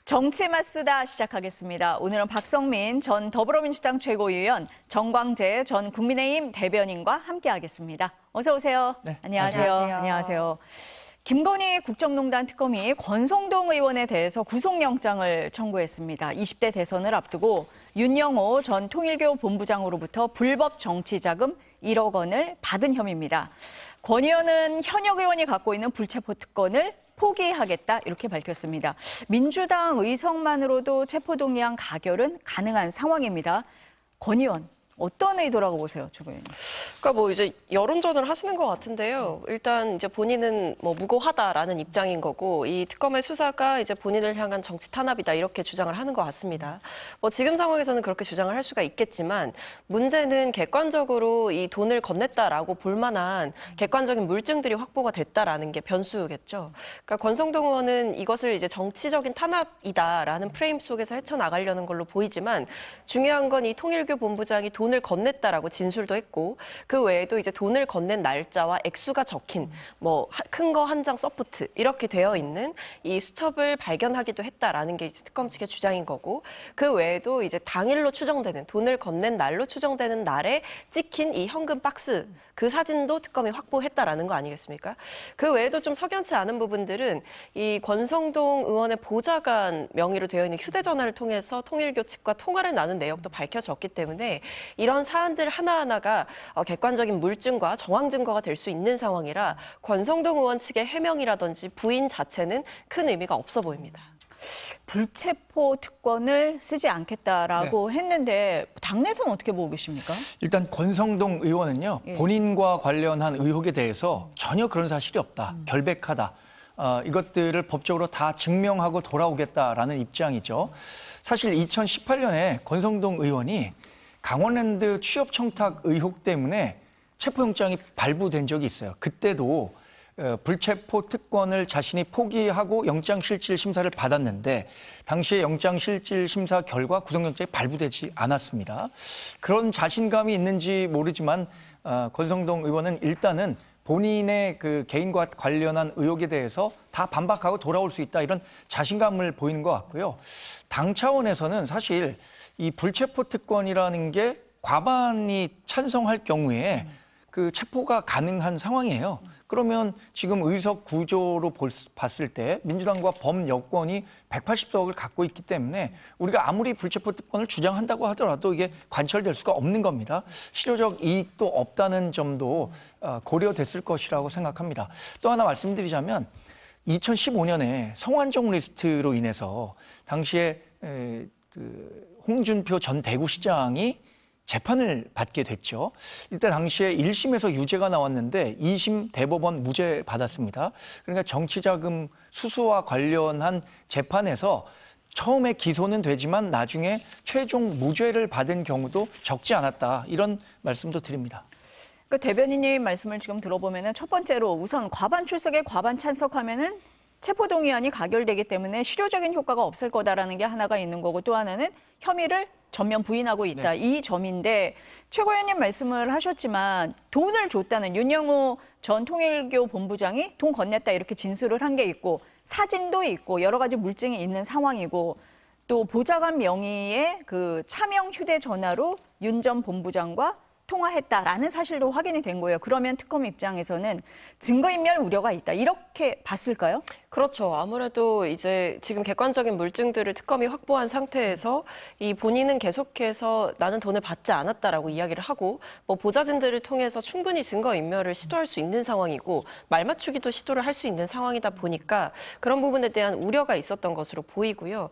정치 맞수다 시작하겠습니다. 오늘은 박성민 전 더불어민주당 최고위원, 정광재 전 국민의힘 대변인과 함께하겠습니다. 어서 오세요. 네, 안녕하세요. 안녕하세요. 김건희 국정농단 특검이 권성동 의원에 대해서 구속영장을 청구했습니다. 20대 대선을 앞두고 윤영호 전 통일교 본부장으로부터 불법 정치자금 1억 원을 받은 혐의입니다. 권 의원은 현역 의원이 갖고 있는 불체포 특권을 포기하겠다 이렇게 밝혔습니다. 민주당 의석만으로도 체포동의안 가결은 가능한 상황입니다. 권 의원, 어떤 의도라고 보세요, 조 의원님? 그러니까 이제 여론전을 하시는 것 같은데요. 일단 이제 본인은 무고하다라는 입장인 거고, 이 특검의 수사가 이제 본인을 향한 정치 탄압이다 이렇게 주장을 하는 것 같습니다. 지금 상황에서는 그렇게 주장을 할 수가 있겠지만, 문제는 객관적으로 이 돈을 건넸다라고 볼 만한 객관적인 물증들이 확보가 됐다라는 게 변수겠죠. 그러니까 권성동 의원은 이것을 이제 정치적인 탄압이다라는 프레임 속에서 헤쳐나가려는 걸로 보이지만, 중요한 건 이 통일교 본부장이 돈을 건넸다라고 진술도 했고, 그 외에도 이제 돈을 건넨 날짜와 액수가 적힌 큰 거 한 장 서포트 이렇게 되어 있는 이 수첩을 발견하기도 했다라는 게 이제 특검 측의 주장인 거고, 그 외에도 이제 당일로 추정되는 돈을 건넨 날로 추정되는 날에 찍힌 이 현금 박스 그 사진도 특검이 확보했다라는 거 아니겠습니까? 그 외에도 좀 석연치 않은 부분들은 이 권성동 의원의 보좌관 명의로 되어 있는 휴대전화를 통해서 통일교 측과 통화를 나눈 내역도 밝혀졌기 때문에 이런 사안들 하나하나가 객관적인 물증과 정황 증거가 될 수 있는 상황이라 권성동 의원 측의 해명이라든지 부인 자체는 큰 의미가 없어 보입니다. 불체포 특권을 쓰지 않겠다라고 했는데 당내에서는 어떻게 보고 계십니까? 일단 권성동 의원은요, 본인과 관련한 의혹에 대해서 전혀 그런 사실이 없다, 결백하다. 이것들을 법적으로 다 증명하고 돌아오겠다라는 입장이죠. 사실 2018년에 권성동 의원이 강원랜드 취업 청탁 의혹 때문에 체포영장이 발부된 적이 있어요. 그때도 불체포 특권을 자신이 포기하고 영장실질 심사를 받았는데 당시에 영장실질 심사 결과 구속영장이 발부되지 않았습니다. 그런 자신감이 있는지 모르지만 권성동 의원은 일단은 본인의 그 개인과 관련한 의혹에 대해서 다 반박하고 돌아올 수 있다, 이런 자신감을 보이는 것 같고요. 당 차원에서는 사실 이 불체포 특권이라는 게 과반이 찬성할 경우에 그 체포가 가능한 상황이에요. 그러면 지금 의석 구조로 봤을 때 민주당과 범여권이 180석을 갖고 있기 때문에 우리가 아무리 불체포 특권을 주장한다고 하더라도 이게 관철될 수가 없는 겁니다. 실효적 이익도 없다는 점도 고려됐을 것이라고 생각합니다. 또 하나 말씀드리자면 2015년에 성완종 리스트로 인해서 당시에 홍준표 전 대구시장이 재판을 받게 됐죠. 이때 당시에 1심에서 유죄가 나왔는데 2심 대법원 무죄 받았습니다. 그러니까 정치자금 수수와 관련한 재판에서 처음에 기소는 되지만 나중에 최종 무죄를 받은 경우도 적지 않았다, 이런 말씀도 드립니다. 그 대변인님 말씀을 지금 들어보면은 첫 번째로 우선 과반 출석에 과반 찬석하면은 체포동의안이 가결되기 때문에 실효적인 효과가 없을 거다라는 게 하나가 있는 거고, 또 하나는 혐의를 전면 부인하고 있다. 이 점인데 최고위원님 말씀을 하셨지만 돈을 줬다는 윤영호 전 통일교 본부장이 돈 건넸다 이렇게 진술을 한 게 있고, 사진도 있고 여러 가지 물증이 있는 상황이고, 또 보좌관 명의의 그 차명 휴대전화로 윤 전 본부장과 통화했다라는 사실도 확인이 된 거예요. 그러면 특검 입장에서는 증거인멸 우려가 있다, 이렇게 봤을까요? 그렇죠. 아무래도 이제 지금 객관적인 물증들을 특검이 확보한 상태에서 이 본인은 계속해서 나는 돈을 받지 않았다라고 이야기를 하고, 보좌진들을 통해서 충분히 증거인멸을 시도할 수 있는 상황이고 말 맞추기도 시도를 할 수 있는 상황이다 보니까 그런 부분에 대한 우려가 있었던 것으로 보이고요.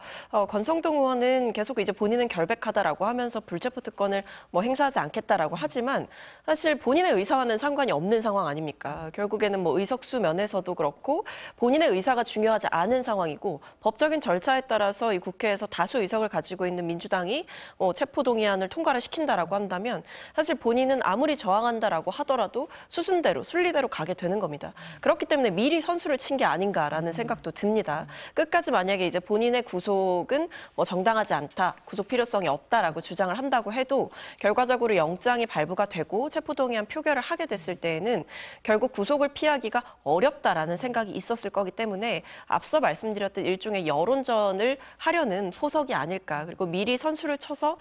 권성동 의원은 계속 이제 본인은 결백하다라고 하면서 불체포 특권을 행사하지 않겠다라고 하지만 사실 본인의 의사와는 상관이 없는 상황 아닙니까? 결국에는 의석수 면에서도 그렇고 본인의 의사가 중요하지 않은 상황이고, 법적인 절차에 따라서 이 국회에서 다수 의석을 가지고 있는 민주당이 체포동의안을 통과를 시킨다라고 한다면 사실 본인은 아무리 저항한다라고 하더라도 수순대로 순리대로 가게 되는 겁니다. 그렇기 때문에 미리 선수를 친 게 아닌가라는 생각도 듭니다. 끝까지 만약에 이제 본인의 구속은 정당하지 않다, 구속 필요성이 없다라고 주장을 한다고 해도 결과적으로 영장이 발부가 되고 체포동의안 표결을 하게 됐을 때에는 결국 구속을 피하기가 어렵다라는 생각이 있었을 거기 때문에 때문에 앞서 말씀드렸던 일종의 여론전을 하려는 포석이 아닐까. 그리고 미리 선수를 쳐서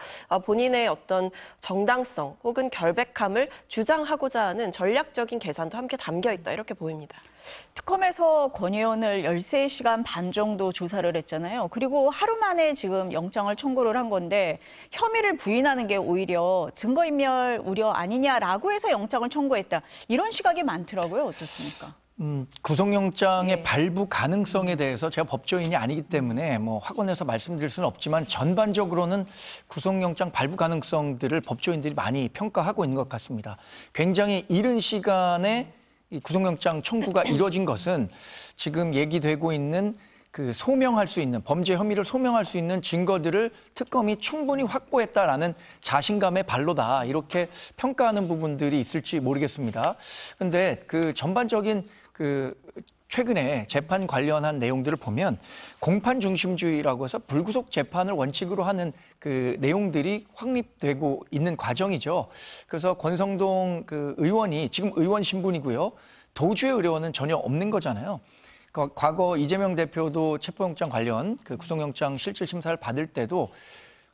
본인의 어떤 정당성 혹은 결백함을 주장하고자 하는 전략적인 계산도 함께 담겨 있다. 이렇게 보입니다. 특검에서 권 의원을 13시간 반 정도 조사를 했잖아요. 그리고 하루 만에 지금 영장을 청구를 한 건데 혐의를 부인하는 게 오히려 증거인멸 우려 아니냐라고 해서 영장을 청구했다. 이런 시각이 많더라고요. 어떻습니까? 구속영장의 네. 발부 가능성에 대해서 제가 법조인이 아니기 때문에 뭐 확언해서 말씀드릴 수는 없지만 전반적으로는 구속영장 발부 가능성들을 법조인들이 많이 평가하고 있는 것 같습니다. 굉장히 이른 시간에 이 구속영장 청구가 이뤄진 것은 지금 얘기되고 있는 그 소명할 수 있는 범죄 혐의를 소명할 수 있는 증거들을 특검이 충분히 확보했다라는 자신감의 발로다 이렇게 평가하는 부분들이 있을지 모르겠습니다. 그런데 그 전반적인 그 최근에 재판 관련한 내용들을 보면 공판 중심주의라고 해서 불구속 재판을 원칙으로 하는 그 내용들이 확립되고 있는 과정이죠. 그래서 권성동 그 의원이 지금 의원 신분이고요. 도주의 의뢰원은 전혀 없는 거잖아요. 과거 이재명 대표도 체포영장 관련 그 구속영장 실질심사를 받을 때도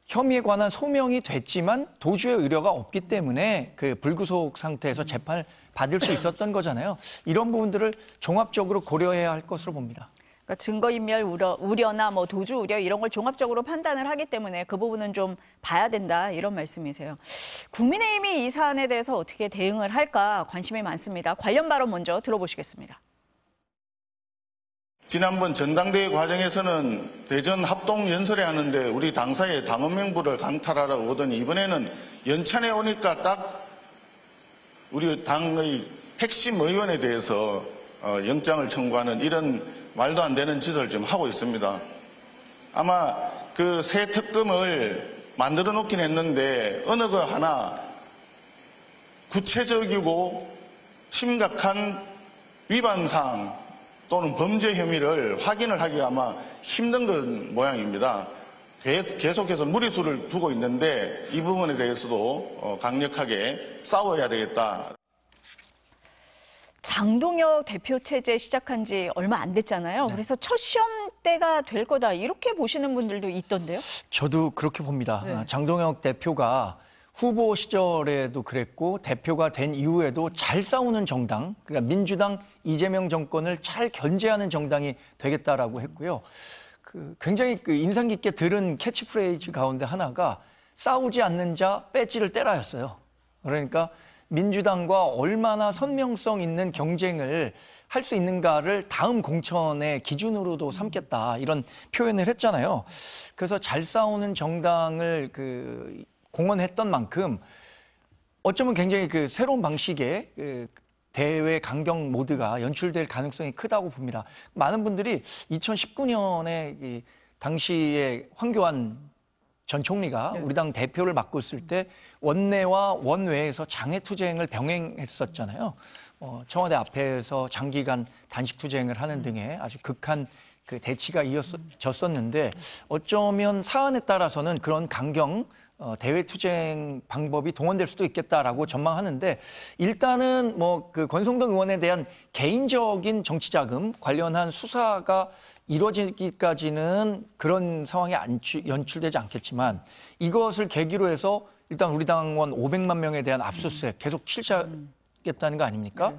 혐의에 관한 소명이 됐지만 도주의 의뢰가 없기 때문에 그 불구속 상태에서 재판을 받을 수 있었던 거잖아요. 이런 부분들을 종합적으로 고려해야 할 것으로 봅니다. 그러니까 증거인멸 우려나 뭐 도주 우려 이런 걸 종합적으로 판단을 하기 때문에 그 부분은 좀 봐야 된다 이런 말씀이세요. 국민의힘이 이 사안에 대해서 어떻게 대응을 할까 관심이 많습니다. 관련 발언 먼저 들어보시겠습니다. 지난번 전당대회 과정에서는 대전 합동 연설회 하는데 우리 당사의 당원 명부를 강탈하라고 오더니 이번에는 연찬에 오니까 딱 우리 당의 핵심 의원에 대해서 영장을 청구하는 이런 말도 안 되는 짓을 지금 하고 있습니다. 아마 그 새 특검을 만들어 놓긴 했는데 어느 거 하나 구체적이고 심각한 위반사항 또는 범죄 혐의를 확인을 하기가 아마 힘든 건 모양입니다. 계속해서 무리수를 두고 있는데 이 부분에 대해서도 강력하게 싸워야 되겠다. 장동혁 대표 체제 시작한 지 얼마 안 됐잖아요. 그래서 첫 시험대가 될 거다 이렇게 보시는 분들도 있던데요. 저도 그렇게 봅니다. 네. 장동혁 대표가 후보 시절에도 그랬고 대표가 된 이후에도 잘 싸우는 정당, 그러니까 민주당 이재명 정권을 잘 견제하는 정당이 되겠다라고 했고요. 굉장히 인상 깊게 들은 캐치프레이즈 가운데 하나가 싸우지 않는 자 배지를 떼라였어요. 그러니까 민주당과 얼마나 선명성 있는 경쟁을 할 수 있는가를 다음 공천의 기준으로도 삼겠다 이런 표현을 했잖아요. 그래서 잘 싸우는 정당을 공언했던 만큼 어쩌면 굉장히 새로운 방식의 대외 강경 모드가 연출될 가능성이 크다고 봅니다. 많은 분들이 2019년에 당시에 황교안 전 총리가 우리 당 대표를 맡고 있을 때 원내와 원외에서 장외투쟁을 병행했었잖아요. 청와대 앞에서 장기간 단식투쟁을 하는 등의 아주 극한 대치가 이어졌었는데 어쩌면 사안에 따라서는 그런 강경 대외투쟁 방법이 동원될 수도 있겠다라고 전망하는데 일단은 권성동 의원에 대한 개인적인 정치자금 관련한 수사가 이루어지기까지는 그런 상황이 연출되지 않겠지만 이것을 계기로 해서 일단 우리 당원 500만 명에 대한 압수수색 계속 실시하겠다는 거 아닙니까? 네.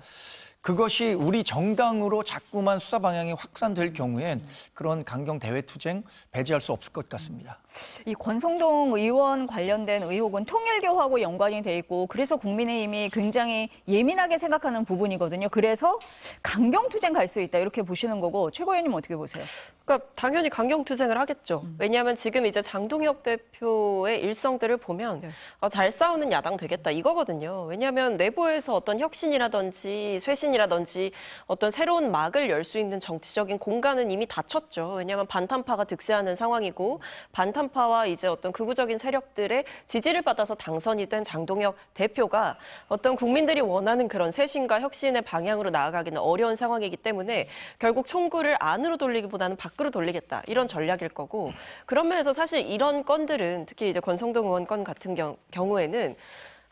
그것이 우리 정당으로 자꾸만 수사 방향이 확산될 경우엔 그런 강경 대외투쟁 배제할 수 없을 것 같습니다. 이 권성동 의원 관련된 의혹은 통일교하고 연관이 돼 있고 그래서 국민의힘이 굉장히 예민하게 생각하는 부분이거든요. 그래서 강경투쟁 갈 수 있다 이렇게 보시는 거고 최고 의원님 어떻게 보세요? 그러니까 당연히 강경투쟁을 하겠죠. 왜냐하면 지금 이제 장동혁 대표의 일성들을 보면 잘 싸우는 야당 되겠다 이거거든요. 왜냐하면 내부에서 어떤 혁신이라든지 쇄신이라든지 어떤 새로운 막을 열 수 있는 정치적인 공간은 이미 닫혔죠. 왜냐하면 반탄파가 득세하는 상황이고 반탄파와 이제 어떤 극우적인 세력들의 지지를 받아서 당선이 된 장동혁 대표가 어떤 국민들이 원하는 그런 쇄신과 혁신의 방향으로 나아가기는 어려운 상황이기 때문에 결국 총구를 안으로 돌리기보다는 밖으로 돌리겠다 이런 전략일 거고 그런 면에서 사실 이런 건들은 특히 이제 권성동 의원 건 같은 경우에는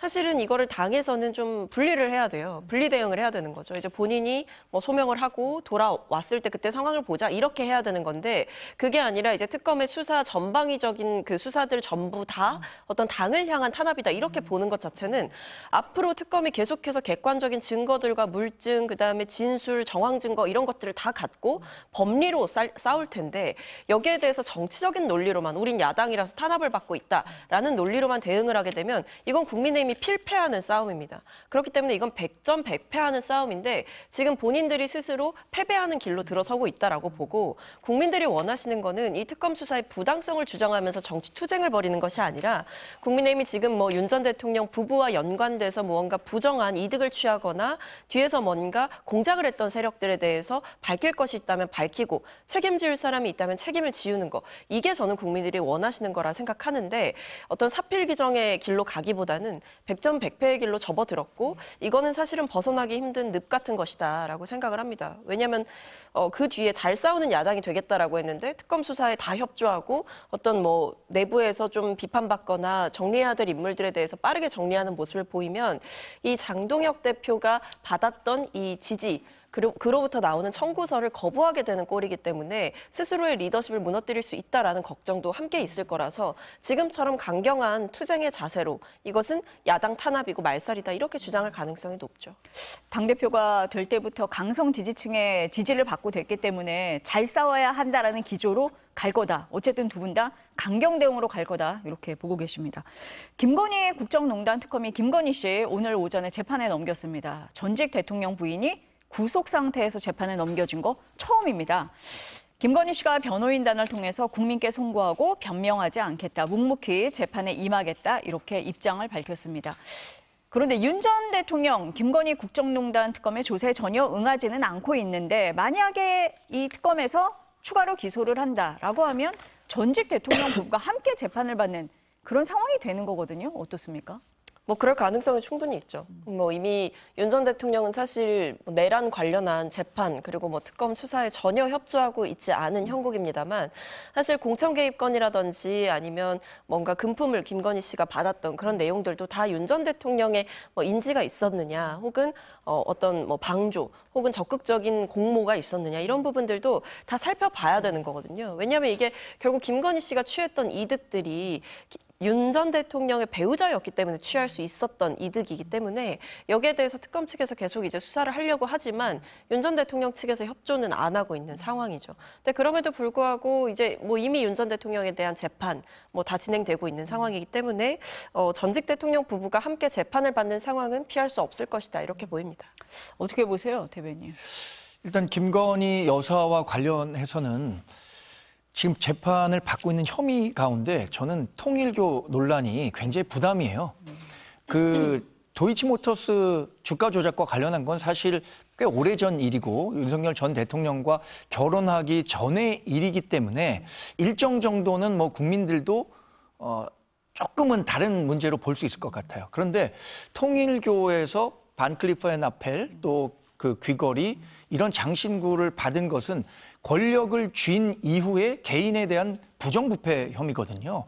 사실은 이거를 당에서는 좀 분리를 해야 돼요. 분리 대응을 해야 되는 거죠. 이제 본인이 뭐 소명을 하고 돌아왔을 때 그때 상황을 보자 이렇게 해야 되는 건데 그게 아니라 이제 특검의 수사 전방위적인 그 수사들 전부 다 어떤 당을 향한 탄압이다 이렇게 보는 것 자체는 앞으로 특검이 계속해서 객관적인 증거들과 물증 그다음에 진술, 정황 증거 이런 것들을 다 갖고 법리로 싸울 텐데 여기에 대해서 정치적인 논리로만 우린 야당이라서 탄압을 받고 있다라는 논리로만 대응을 하게 되면 이건 국민의힘이 필패하는 싸움입니다. 그렇기 때문에 이건 100점 100패하는 싸움인데 지금 본인들이 스스로 패배하는 길로 들어서고 있다라고 보고 국민들이 원하시는 거는 이 특검 수사의 부당성을 주장하면서 정치 투쟁을 벌이는 것이 아니라 국민의힘이 지금 뭐 윤 전 대통령 부부와 연관돼서 무언가 부정한 이득을 취하거나 뒤에서 뭔가 공작을 했던 세력들에 대해서 밝힐 것이 있다면 밝히고 책임질 사람이 있다면 책임을 지우는 거 이게 저는 국민들이 원하시는 거라 생각하는데 어떤 사필 규정의 길로 가기보다는 100점 100패의 길로 접어들었고 이거는 사실은 벗어나기 힘든 늪 같은 것이다라고 생각을 합니다. 왜냐하면 그 뒤에 잘 싸우는 야당이 되겠다라고 했는데 특검 수사에 다 협조하고 어떤 뭐 내부에서 좀 비판받거나 정리해야 될 인물들에 대해서 빠르게 정리하는 모습을 보이면 이 장동혁 대표가 받았던 이 지지 그로부터 나오는 청구서를 거부하게 되는 꼴이기 때문에 스스로의 리더십을 무너뜨릴 수 있다라는 걱정도 함께 있을 거라서 지금처럼 강경한 투쟁의 자세로 이것은 야당 탄압이고 말살이다 이렇게 주장할 가능성이 높죠. 당대표가 될 때부터 강성 지지층의 지지를 받고 됐기 때문에 잘 싸워야 한다라는 기조로 갈 거다. 어쨌든 두 분 다 강경 대응으로 갈 거다. 이렇게 보고 계십니다. 김건희 국정농단 특검이 김건희 씨 오늘 오전에 재판에 넘겼습니다. 전직 대통령 부인이 구속 상태에서 재판에 넘겨진 거 처음입니다. 김건희 씨가 변호인단을 통해서 국민께 송구하고 변명하지 않겠다. 묵묵히 재판에 임하겠다. 이렇게 입장을 밝혔습니다. 그런데 윤 전 대통령 김건희 국정농단 특검의 조사에 전혀 응하지는 않고 있는데 만약에 이 특검에서 추가로 기소를 한다라고 하면 전직 대통령 부부가 함께 재판을 받는 그런 상황이 되는 거거든요. 어떻습니까? 뭐 그럴 가능성이 충분히 있죠. 뭐 이미 윤 전 대통령은 사실 내란 관련한 재판 그리고 뭐 특검 수사에 전혀 협조하고 있지 않은 형국입니다만 사실 공천 개입건이라든지 아니면 뭔가 금품을 김건희 씨가 받았던 그런 내용들도 다 윤 전 대통령의 뭐 인지가 있었느냐 혹은 어떤 뭐 방조 혹은 적극적인 공모가 있었느냐 이런 부분들도 다 살펴봐야 되는 거거든요. 왜냐하면 이게 결국 김건희 씨가 취했던 이득들이 윤 전 대통령의 배우자였기 때문에 취할 수 있었던 이득이기 때문에 여기에 대해서 특검 측에서 계속 이제 수사를 하려고 하지만 윤 전 대통령 측에서 협조는 안 하고 있는 상황이죠. 근데 그럼에도 불구하고 이제 뭐 이미 윤 전 대통령에 대한 재판 뭐 다 진행되고 있는 상황이기 때문에 전직 대통령 부부가 함께 재판을 받는 상황은 피할 수 없을 것이다 이렇게 보입니다. 어떻게 보세요, 대변인? 일단 김건희 여사와 관련해서는 지금 재판을 받고 있는 혐의 가운데 저는 통일교 논란이 굉장히 부담이에요. 그 도이치모터스 주가 조작과 관련한 건 사실 꽤 오래전 일이고 윤석열 전 대통령과 결혼하기 전의 일이기 때문에 일정 정도는 뭐 국민들도 조금은 다른 문제로 볼 수 있을 것 같아요. 그런데 통일교에서 반클리프 앤 아펠 또 그 귀걸이 이런 장신구를 받은 것은 권력을 쥔 이후에 개인에 대한 부정부패 혐의거든요.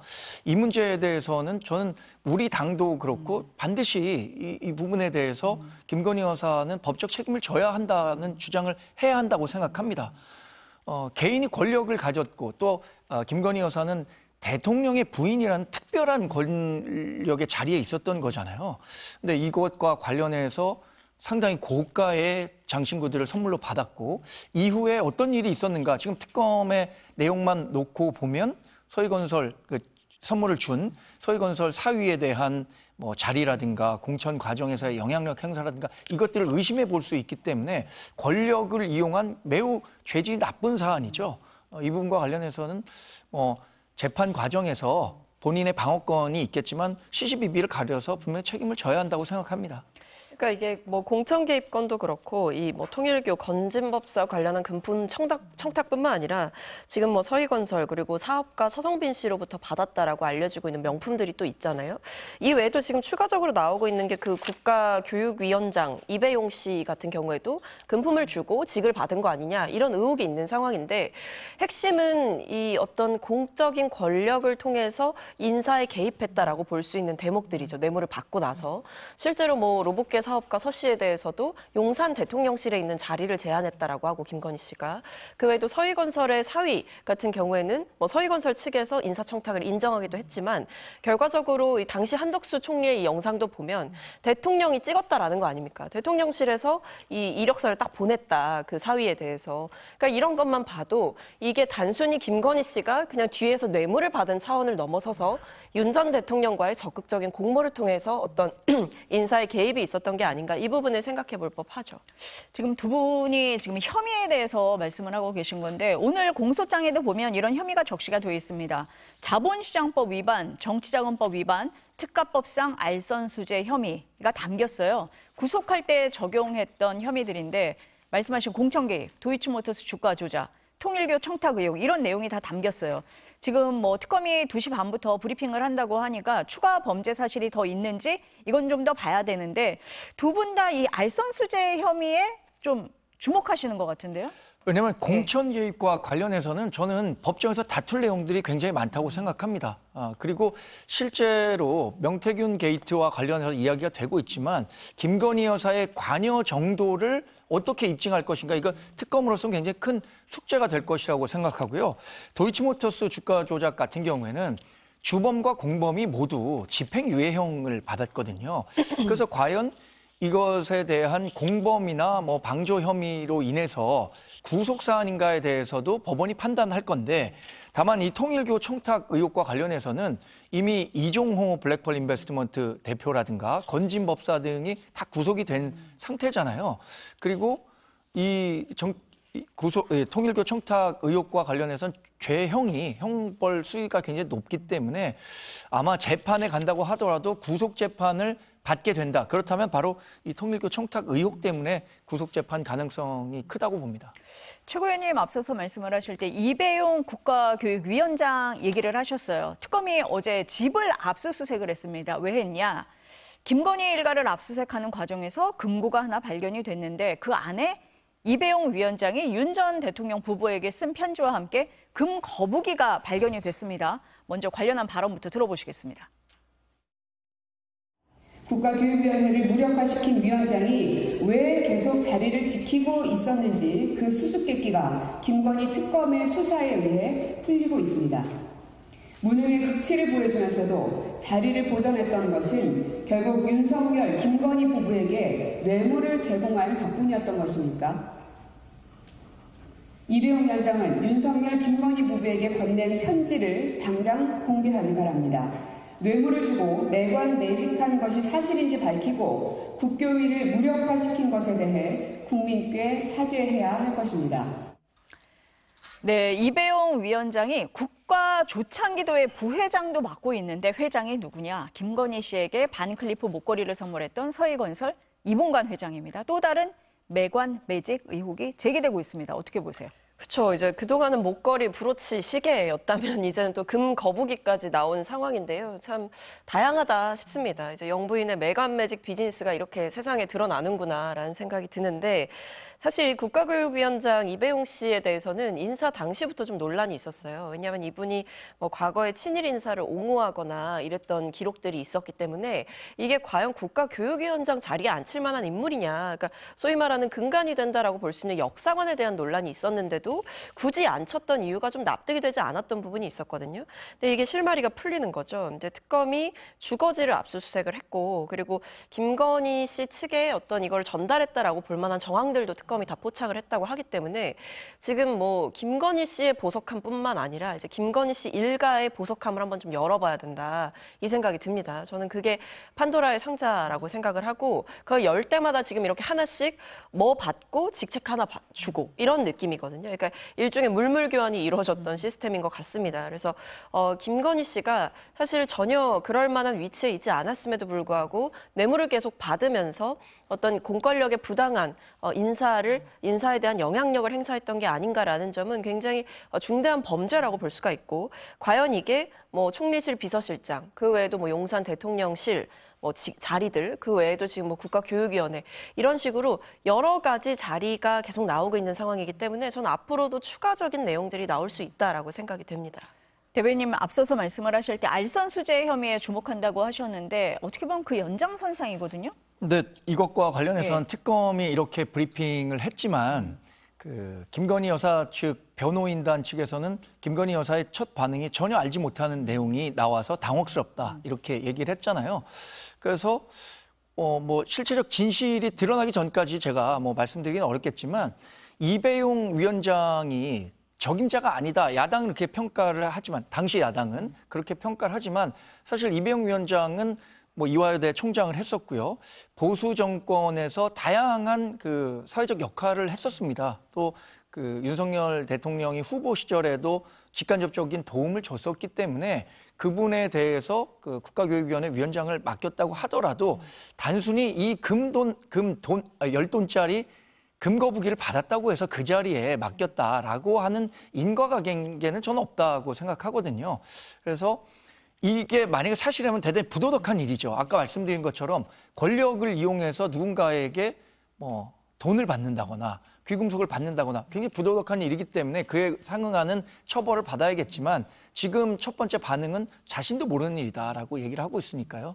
이 문제에 대해서는 저는 우리 당도 그렇고 반드시 이 부분에 대해서 김건희 여사는 법적 책임을 져야 한다는 주장을 해야 한다고 생각합니다. 개인이 권력을 가졌고 또 김건희 여사는 대통령의 부인이라는 특별한 권력의 자리에 있었던 거잖아요. 근데 이것과 관련해서 상당히 고가의 장신구들을 선물로 받았고 이후에 어떤 일이 있었는가 지금 특검의 내용만 놓고 보면 서희건설 그 선물을 준 서희건설 사위에 대한 뭐 자리라든가 공천 과정에서의 영향력 행사라든가 이것들을 의심해 볼 수 있기 때문에 권력을 이용한 매우 죄질이 나쁜 사안이죠. 이 부분과 관련해서는 재판 과정에서 본인의 방어권이 있겠지만 시시비비를 가려서 분명히 책임을 져야 한다고 생각합니다. 그러니까 이게 뭐 공천 개입 건도 그렇고 이 뭐 통일교 건진법사 관련한 금품 청탁뿐만 아니라 지금 뭐 서희건설 그리고 사업가 서성빈 씨로부터 받았다라고 알려지고 있는 명품들이 또 있잖아요. 이 외에도 지금 추가적으로 나오고 있는 게 그 국가교육위원장 이배용 씨 같은 경우에도 금품을 주고 직을 받은 거 아니냐 이런 의혹이 있는 상황인데 핵심은 이 어떤 공적인 권력을 통해서 인사에 개입했다라고 볼 수 있는 대목들이죠. 뇌물을 받고 나서 실제로 뭐 로봇계 사업가 서 씨에 대해서도 용산 대통령실에 있는 자리를 제안했다라고 하고 김건희 씨가 그 외에도 서희건설의 사위 같은 경우에는 뭐 서희건설 측에서 인사청탁을 인정하기도 했지만 결과적으로 이 당시 한덕수 총리의 이 영상도 보면 대통령이 찍었다라는 거 아닙니까? 대통령실에서 이 이력서를 딱 보냈다 그 사위에 대해서 그러니까 이런 것만 봐도 이게 단순히 김건희 씨가 그냥 뒤에서 뇌물을 받은 차원을 넘어서서 윤 전 대통령과의 적극적인 공모를 통해서 어떤 인사의 개입이 있었던 게 아닌가 이 부분을 생각해 볼 법하죠. 지금 두 분이 지금 혐의에 대해서 말씀을 하고 계신 건데 오늘 공소장에도 보면 이런 혐의가 적시가 되어 있습니다. 자본시장법 위반, 정치자금법 위반, 특가법상 알선수재 혐의가 담겼어요. 구속할 때 적용했던 혐의들인데 말씀하신 공천 개입, 도이치모터스 주가 조작, 통일교 청탁 의혹 이런 내용이 다 담겼어요. 지금 뭐 특검이 2시 반부터 브리핑을 한다고 하니까 추가 범죄 사실이 더 있는지 이건 좀 더 봐야 되는데 두 분 다 이 알선수재 혐의에 좀 주목하시는 것 같은데요? 왜냐하면 공천 개입과 관련해서는 저는 법정에서 다툴 내용들이 굉장히 많다고 생각합니다. 그리고 실제로 명태균 게이트와 관련해서 이야기가 되고 있지만 김건희 여사의 관여 정도를 어떻게 입증할 것인가 이거 특검으로서는 굉장히 큰 숙제가 될 것이라고 생각하고요. 도이치모터스 주가 조작 같은 경우에는 주범과 공범이 모두 집행유예형을 받았거든요. 그래서 과연 이것에 대한 공범이나 뭐 방조 혐의로 인해서 구속 사안인가에 대해서도 법원이 판단할 건데 다만 이 통일교 청탁 의혹과 관련해서는 이미 이종호 블랙펄 인베스트먼트 대표라든가 건진법사 등이 다 구속이 된 상태잖아요. 그리고 통일교 청탁 의혹과 관련해서는 죄형이 형벌 수위가 굉장히 높기 때문에 아마 재판에 간다고 하더라도 구속 재판을 받게 된다. 그렇다면 바로 이 통일교 청탁 의혹 때문에 구속 재판 가능성이 크다고 봅니다. 최 의원님 앞서서 말씀을 하실 때 이배용 국가교육위원장 얘기를 하셨어요. 특검이 어제 집을 압수수색을 했습니다. 왜 했냐? 김건희 일가를 압수수색하는 과정에서 금고가 하나 발견이 됐는데 그 안에 이배용 위원장이 윤 전 대통령 부부에게 쓴 편지와 함께 금 거북이가 발견이 됐습니다. 먼저 관련한 발언부터 들어보시겠습니다. 국가교육위원회를 무력화시킨 위원장이 왜 계속 자리를 지키고 있었는지 그 수수께끼가 김건희 특검의 수사에 의해 풀리고 있습니다. 무능의 극치를 보여주면서도 자리를 보전했던 것은 결국 윤석열, 김건희 부부에게 뇌물을 제공한 덕분이었던 것입니까? 이배용 위원장은 윤석열, 김건희 부부에게 건넨 편지를 당장 공개하기 바랍니다. 뇌물을 주고 매관 매직한 것이 사실인지 밝히고 국교위를 무력화시킨 것에 대해 국민께 사죄해야 할 것입니다. 네, 이배용 위원장이 국가조창기도의 부회장도 맡고 있는데 회장이 누구냐? 김건희 씨에게 반클리프 목걸이를 선물했던 서희건설 이봉관 회장입니다. 또 다른 매관 매직 의혹이 제기되고 있습니다. 어떻게 보세요? 그렇죠. 이제 그동안은 목걸이, 브로치, 시계였다면 이제는 또 금 거북이까지 나온 상황인데요. 참 다양하다 싶습니다. 이제 영부인의 매관 매직 비즈니스가 이렇게 세상에 드러나는구나라는 생각이 드는데 사실 국가교육위원장 이배용 씨에 대해서는 인사 당시부터 좀 논란이 있었어요. 왜냐하면 이분이 뭐 과거에 친일 인사를 옹호하거나 이랬던 기록들이 있었기 때문에 이게 과연 국가교육위원장 자리에 앉힐 만한 인물이냐. 그러니까 소위 말하는 근간이 된다라고 볼 수 있는 역사관에 대한 논란이 있었는데도 굳이 앉혔던 이유가 좀 납득이 되지 않았던 부분이 있었거든요. 근데 이게 실마리가 풀리는 거죠. 이제 특검이 주거지를 압수수색을 했고 그리고 김건희 씨 측에 어떤 이걸 전달했다라고 볼 만한 정황들도 특검이 다 포착을 했다고 하기 때문에 지금 뭐 김건희 씨의 보석함뿐만 아니라 이제 김건희 씨 일가의 보석함을 한번 좀 열어봐야 된다 이 생각이 듭니다. 저는 그게 판도라의 상자라고 생각을 하고 그걸 열 때마다 지금 이렇게 하나씩 뭐 받고 직책 하나 주고 이런 느낌이거든요. 그러니까 일종의 물물 교환이 이루어졌던 시스템인 것 같습니다. 그래서 김건희 씨가 사실 전혀 그럴 만한 위치에 있지 않았음에도 불구하고 뇌물을 계속 받으면서 어떤 공권력의 부당한 인사에 대한 영향력을 행사했던 게 아닌가라는 점은 굉장히 중대한 범죄라고 볼 수가 있고, 과연 이게 뭐 총리실 비서실장, 그 외에도 뭐 용산 대통령실 자리들, 그 외에도 지금 뭐 국가교육위원회 이런 식으로 여러 가지 자리가 계속 나오고 있는 상황이기 때문에 저는 앞으로도 추가적인 내용들이 나올 수 있다라고 생각이 됩니다. 대변인 앞서서 말씀을 하실 때 알선 수재 혐의에 주목한다고 하셨는데 어떻게 보면 그 연장선상이거든요. 근데 이것과 관련해서는 네. 특검이 이렇게 브리핑을 했지만 그 김건희 여사 측 변호인단 측에서는 김건희 여사의 첫 반응이 전혀 알지 못하는 내용이 나와서 당혹스럽다 이렇게 얘기를 했잖아요. 그래서 뭐 실체적 진실이 드러나기 전까지 제가 뭐 말씀드리기는 어렵겠지만 이배용 위원장이 적임자가 아니다. 야당은 그렇게 평가를 하지만 당시 야당은 그렇게 평가를 하지만 사실 이배용 위원장은 뭐 이화여대 총장을 했었고요. 보수 정권에서 다양한 그 사회적 역할을 했었습니다. 또 그 윤석열 대통령이 후보 시절에도 직간접적인 도움을 줬었기 때문에 그분에 대해서 그 국가교육위원회 위원장을 맡겼다고 하더라도 단순히 이 $10짜리 금거부기를 받았다고 해서 그 자리에 맡겼다라고 하는 인과관계는 저는 없다고 생각하거든요. 그래서 이게 만약에 사실이라면 대단히 부도덕한 일이죠. 아까 말씀드린 것처럼 권력을 이용해서 누군가에게 뭐 돈을 받는다거나 귀금속을 받는다거나 굉장히 부도덕한 일이기 때문에 그에 상응하는 처벌을 받아야겠지만 지금 첫 번째 반응은 자신도 모르는 일이다라고 얘기를 하고 있으니까요.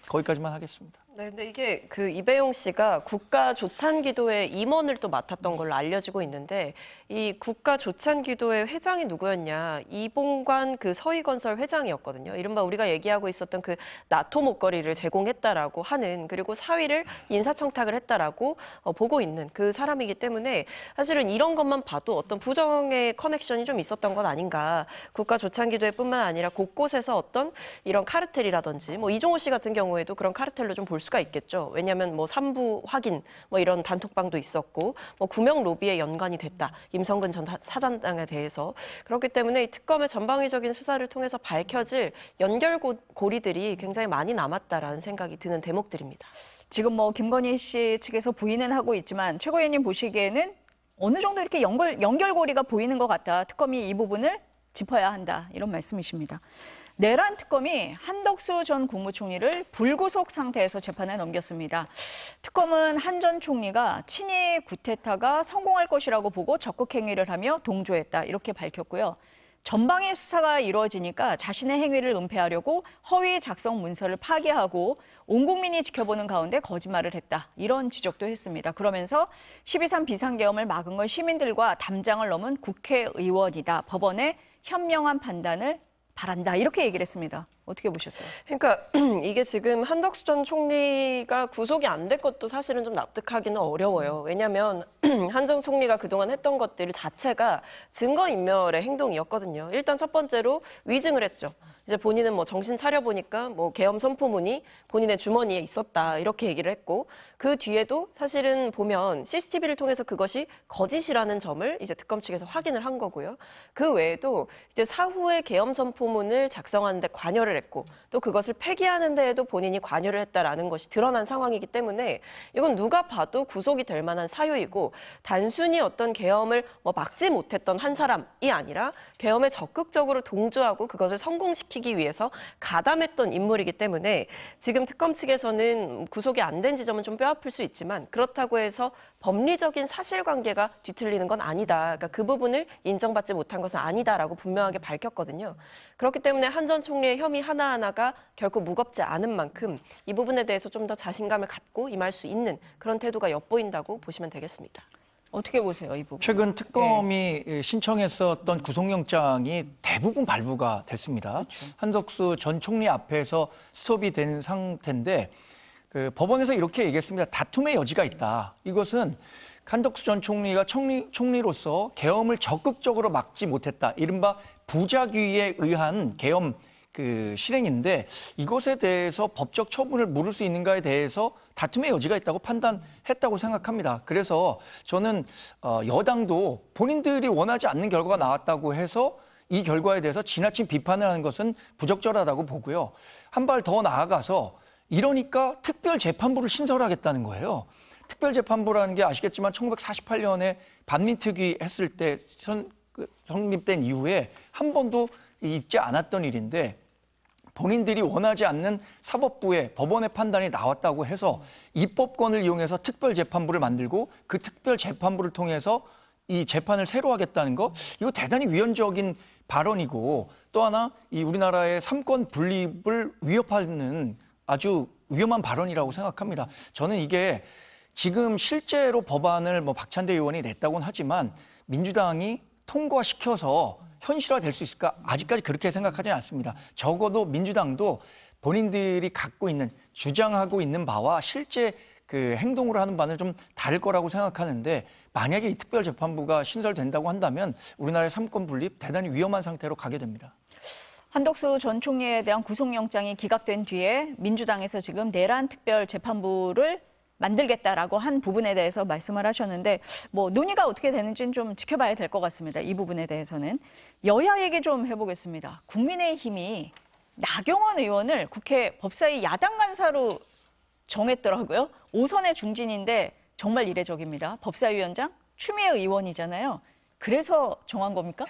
거기까지만 하겠습니다. 네, 근데 이게 그 이배용 씨가 국가조찬기도회 임원을 또 맡았던 걸로 알려지고 있는데 이 국가조찬기도회 회장이 누구였냐? 이봉관 그 서희건설 회장이었거든요. 이른바 우리가 얘기하고 있었던 그 나토 목걸이를 제공했다라고 하는, 그리고 사위를 인사청탁을 했다라고 보고 있는 그 사람이기 때문에 사실은 이런 것만 봐도 어떤 부정의 커넥션이 좀 있었던 건 아닌가. 국가조찬기도회뿐만 아니라 곳곳에서 어떤 이런 카르텔이라든지 뭐 이종호 씨 같은 경우에도 그런 카르텔로 좀 볼 수가 있겠죠. 왜냐하면 뭐 삼부 확인 뭐 이런 단톡방도 있었고 뭐 구명 로비에 연관이 됐다. 임성근 전 사장에 대해서. 그렇기 때문에 이 특검의 전방위적인 수사를 통해서 밝혀질 연결고리들이 굉장히 많이 남았다라는 생각이 드는 대목들입니다. 지금 뭐 김건희 씨 측에서 부인은 하고 있지만 최고위원님 보시기에는 어느 정도 이렇게 연결고리가 보이는 것 같다. 특검이 이 부분을 짚어야 한다. 이런 말씀이십니다. 내란 특검이 한덕수 전 국무총리를 불구속 상태에서 재판에 넘겼습니다. 특검은 한 전 총리가 친위 구테타가 성공할 것이라고 보고 적극 행위를 하며 동조했다. 이렇게 밝혔고요. 전방위 수사가 이루어지니까 자신의 행위를 은폐하려고 허위 작성 문서를 파기하고 온 국민이 지켜보는 가운데 거짓말을 했다. 이런 지적도 했습니다. 그러면서 12.3 비상계엄을 막은 건 시민들과 담장을 넘은 국회의원이다. 법원의 현명한 판단을 바란다. 이렇게 얘기를 했습니다. 어떻게 보셨어요? 그러니까 이게 지금 한덕수 전 총리가 구속이 안 될 것도 사실은 좀 납득하기는 어려워요. 왜냐하면 한 전 총리가 그동안 했던 것들 자체가 증거인멸의 행동이었거든요. 일단 첫 번째로 위증을 했죠. 이제 본인은 뭐 정신 차려보니까 뭐 계엄 선포문이 본인의 주머니에 있었다 이렇게 얘기를 했고, 그 뒤에도 사실은 보면 CCTV를 통해서 그것이 거짓이라는 점을 이제 특검 측에서 확인을 한 거고요. 그 외에도 이제 사후에 계엄 선포문을 작성하는 데 관여를 했고 또 그것을 폐기하는 데에도 본인이 관여를 했다라는 것이 드러난 상황이기 때문에 이건 누가 봐도 구속이 될 만한 사유이고, 단순히 어떤 계엄을 뭐 막지 못했던 한 사람이 아니라 계엄에 적극적으로 동조하고 그것을 성공시키기 위해서 가담했던 인물이기 때문에 지금 특검 측에서는 구속이 안 된 지점은 좀 뼈아플 수 있지만 그렇다고 해서 법리적인 사실관계가 뒤틀리는 건 아니다. 그러니까 그 부분을 인정받지 못한 것은 아니다라고 분명하게 밝혔거든요. 그렇기 때문에 한 전 총리의 혐의 하나하나가 결코 무겁지 않은 만큼 이 부분에 대해서 좀 더 자신감을 갖고 임할 수 있는 그런 태도가 엿보인다고 보시면 되겠습니다. 어떻게 보세요, 이 부분? 최근 특검이 신청했었던 구속영장이 대부분 발부가 됐습니다. 그렇죠. 한덕수 전 총리 앞에서 스톱이 된 상태인데 그 법원에서 이렇게 얘기했습니다. 다툼의 여지가 있다. 이것은 한덕수 전 총리가 총리로서 계엄을 적극적으로 막지 못했다. 이른바 부작위에 의한 계엄 그 실행인데 이것에 대해서 법적 처분을 물을 수 있는가에 대해서 다툼의 여지가 있다고 판단했다고 생각합니다. 그래서 저는 여당도 본인들이 원하지 않는 결과가 나왔다고 해서 이 결과에 대해서 지나친 비판을 하는 것은 부적절하다고 보고요. 한 발 더 나아가서 이러니까 특별재판부를 신설하겠다는 거예요. 특별재판부라는 게 아시겠지만 1948년에 반민특위 했을 때 성립된 이후에 한 번도 있지 않았던 일인데 본인들이 원하지 않는 사법부의 법원의 판단이 나왔다고 해서 입법권을 이용해서 특별재판부를 만들고 그 특별재판부를 통해서 이 재판을 새로 하겠다는 거 이거 대단히 위헌적인 발언이고 또 하나 이 우리나라의 삼권 분립을 위협하는 아주 위험한 발언이라고 생각합니다. 저는 이게 지금 실제로 법안을 뭐 박찬대 의원이 냈다고는 하지만 민주당이 통과시켜서 현실화될 수 있을까? 아직까지 그렇게 생각하지는 않습니다. 적어도 민주당도 본인들이 갖고 있는 주장하고 있는 바와 실제 그 행동으로 하는 바는 좀 다를 거라고 생각하는데 만약에 이 특별재판부가 신설된다고 한다면 우리나라의 삼권 분립 대단히 위험한 상태로 가게 됩니다. 한덕수 전 총리에 대한 구속영장이 기각된 뒤에 민주당에서 지금 내란 특별재판부를 만들겠다라고 한 부분에 대해서 말씀을 하셨는데 뭐 논의가 어떻게 되는지는 좀 지켜봐야 될 것 같습니다. 이 부분에 대해서는. 여야 얘기 좀 해보겠습니다. 국민의힘이 나경원 의원을 국회 법사위 야당 간사로 정했더라고요. 5선의 중진인데 정말 이례적입니다. 법사위원장 추미애 의원이잖아요. 그래서 정한 겁니까?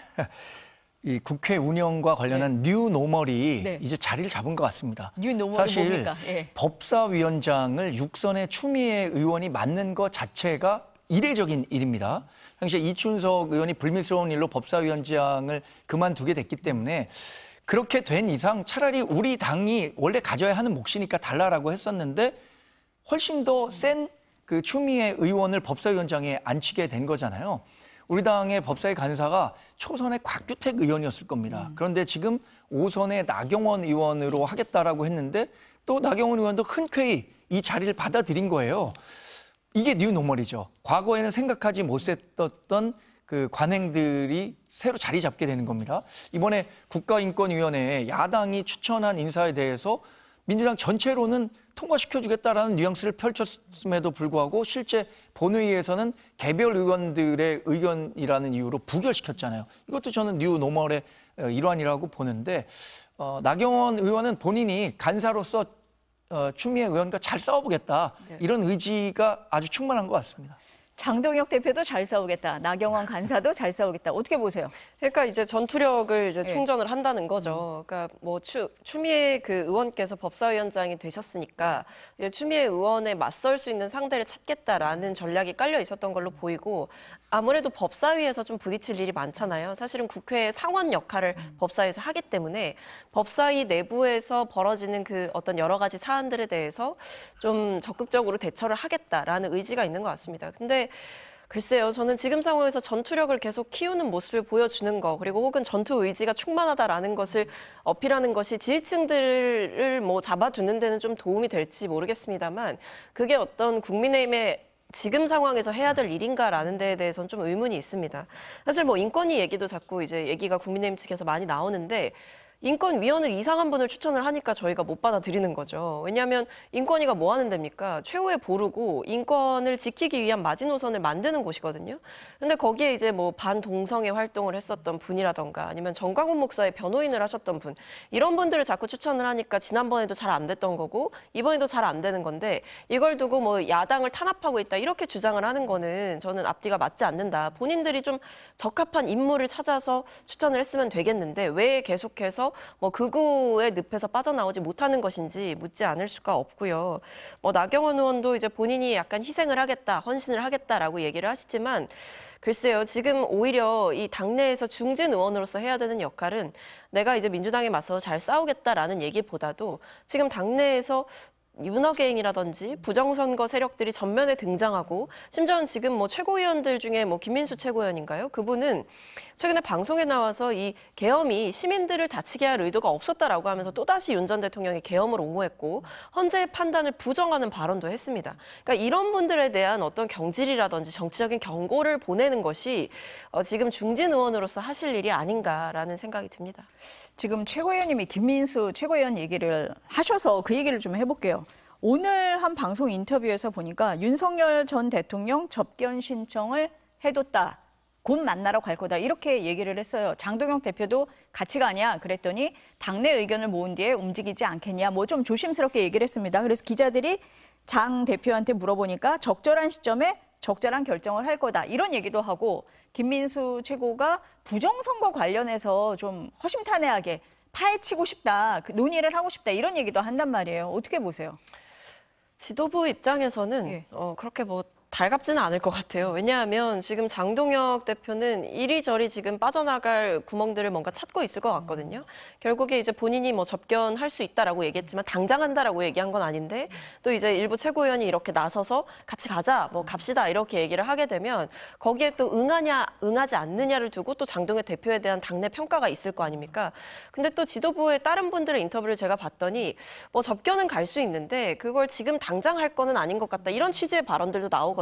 이 국회 운영과 관련한 뉴노멀이 네. 이제 자리를 잡은 것 같습니다. 뉴노멀이 사실 뭡니까? 예. 법사위원장을 6선의 추미애 의원이 맡는 것 자체가 이례적인 일입니다. 당시에 이춘석 의원이 불미스러운 일로 법사위원장을 그만두게 됐기 때문에 그렇게 된 이상 차라리 우리 당이 원래 가져야 하는 몫이니까 달라라고 했었는데 훨씬 더 센 그 추미애 의원을 법사위원장에 앉히게 된 거잖아요. 우리 당의 법사위 간사가 초선의 곽규택 의원이었을 겁니다. 그런데 지금 5선의 나경원 의원으로 하겠다라고 했는데 또 나경원 의원도 흔쾌히 이 자리를 받아들인 거예요. 이게 뉴노멀이죠. 과거에는 생각하지 못했던 그 관행들이 새로 자리 잡게 되는 겁니다. 이번에 국가인권위원회에 야당이 추천한 인사에 대해서 민주당 전체로는 통과시켜주겠다라는 뉘앙스를 펼쳤음에도 불구하고 실제 본회의에서는 개별 의원들의 의견이라는 이유로 부결시켰잖아요. 이것도 저는 뉴노멀의 일환이라고 보는데 나경원 의원은 본인이 간사로서 추미애 의원과 잘 싸워보겠다 이런 의지가 아주 충만한 것 같습니다. 장동혁 대표도 잘 싸우겠다. 나경원 간사도 잘 싸우겠다. 어떻게 보세요? 그러니까 이제 전투력을 이제 네. 충전을 한다는 거죠. 그러니까 뭐 추미애 그 의원께서 법사위원장이 되셨으니까 추미애 의원에 맞설 수 있는 상대를 찾겠다라는 전략이 깔려 있었던 걸로 보이고 아무래도 법사위에서 좀 부딪힐 일이 많잖아요. 사실은 국회의 상원 역할을 법사위에서 하기 때문에 법사위 내부에서 벌어지는 그 어떤 여러 가지 사안들에 대해서 좀 적극적으로 대처를 하겠다라는 의지가 있는 것 같습니다. 근데 글쎄요, 저는 지금 상황에서 전투력을 계속 키우는 모습을 보여주는 거, 그리고 혹은 전투 의지가 충만하다라는 것을 어필하는 것이 지지층들을 뭐 잡아두는 데는 좀 도움이 될지 모르겠습니다만, 그게 어떤 국민의힘의 지금 상황에서 해야 될 일인가라는 데에 대해서는 좀 의문이 있습니다. 사실 뭐 인권위 얘기도 자꾸 이제 얘기가 국민의힘 측에서 많이 나오는데, 인권위원을 이상한 분을 추천을 하니까 저희가 못 받아들이는 거죠. 왜냐하면 인권위가 뭐 하는 데입니까? 최후의 보루고 인권을 지키기 위한 마지노선을 만드는 곳이거든요. 근데 거기에 이제 뭐 반동성애 활동을 했었던 분이라던가 아니면 정광훈 목사의 변호인을 하셨던 분, 이런 분들을 자꾸 추천을 하니까 지난번에도 잘 안 됐던 거고 이번에도 잘 안 되는 건데, 이걸 두고 뭐 야당을 탄압하고 있다 이렇게 주장을 하는 거는 저는 앞뒤가 맞지 않는다. 본인들이 좀 적합한 인물을 찾아서 추천을 했으면 되겠는데 왜 계속해서 뭐 극우의 늪에서 빠져나오지 못하는 것인지 묻지 않을 수가 없고요. 뭐 나경원 의원도 이제 본인이 약간 희생을 하겠다, 헌신을 하겠다라고 얘기를 하시지만, 글쎄요, 지금 오히려 이 당내에서 중진 의원으로서 해야 되는 역할은 내가 이제 민주당에 맞서 잘 싸우겠다라는 얘기보다도 지금 당내에서 윤어게인이라든지 부정선거 세력들이 전면에 등장하고 심지어는 지금 뭐 최고위원들 중에 뭐 김민수 최고위원인가요? 그분은 최근에 방송에 나와서 이 계엄이 시민들을 다치게 할 의도가 없었다라고 하면서 또다시 윤 전 대통령이 계엄을 옹호했고 헌재의 판단을 부정하는 발언도 했습니다. 그러니까 이런 분들에 대한 어떤 경질이라든지 정치적인 경고를 보내는 것이 지금 중진 의원으로서 하실 일이 아닌가라는 생각이 듭니다. 지금 최고위원님이 김민수 최고위원 얘기를 하셔서 그 얘기를 좀 해볼게요. 오늘 한 방송 인터뷰에서 보니까 윤석열 전 대통령 접견 신청을 해뒀다. 곧 만나러 갈 거다. 이렇게 얘기를 했어요. 장동혁 대표도 같이 가냐 그랬더니 당내 의견을 모은 뒤에 움직이지 않겠냐. 뭐 좀 조심스럽게 얘기를 했습니다. 그래서 기자들이 장 대표한테 물어보니까 적절한 시점에 적절한 결정을 할 거다. 이런 얘기도 하고 김민수 최고가 부정선거 관련해서 좀 허심탄회하게 파헤치고 싶다. 그 논의를 하고 싶다. 이런 얘기도 한단 말이에요. 어떻게 보세요? 지도부 입장에서는 예. 그렇게 뭐 달갑지는 않을 것 같아요. 왜냐하면 지금 장동혁 대표는 이리저리 지금 빠져나갈 구멍들을 뭔가 찾고 있을 것 같거든요. 결국에 이제 본인이 뭐 접견할 수 있다라고 얘기했지만 당장 한다라고 얘기한 건 아닌데 또 이제 일부 최고위원이 이렇게 나서서 같이 가자, 뭐 갑시다 이렇게 얘기를 하게 되면 거기에 또 응하냐, 응하지 않느냐를 두고 또 장동혁 대표에 대한 당내 평가가 있을 거 아닙니까? 근데 또 지도부의 다른 분들의 인터뷰를 제가 봤더니 뭐 접견은 갈 수 있는데 그걸 지금 당장 할 거는 아닌 것 같다. 이런 취지의 발언들도 나오거든요.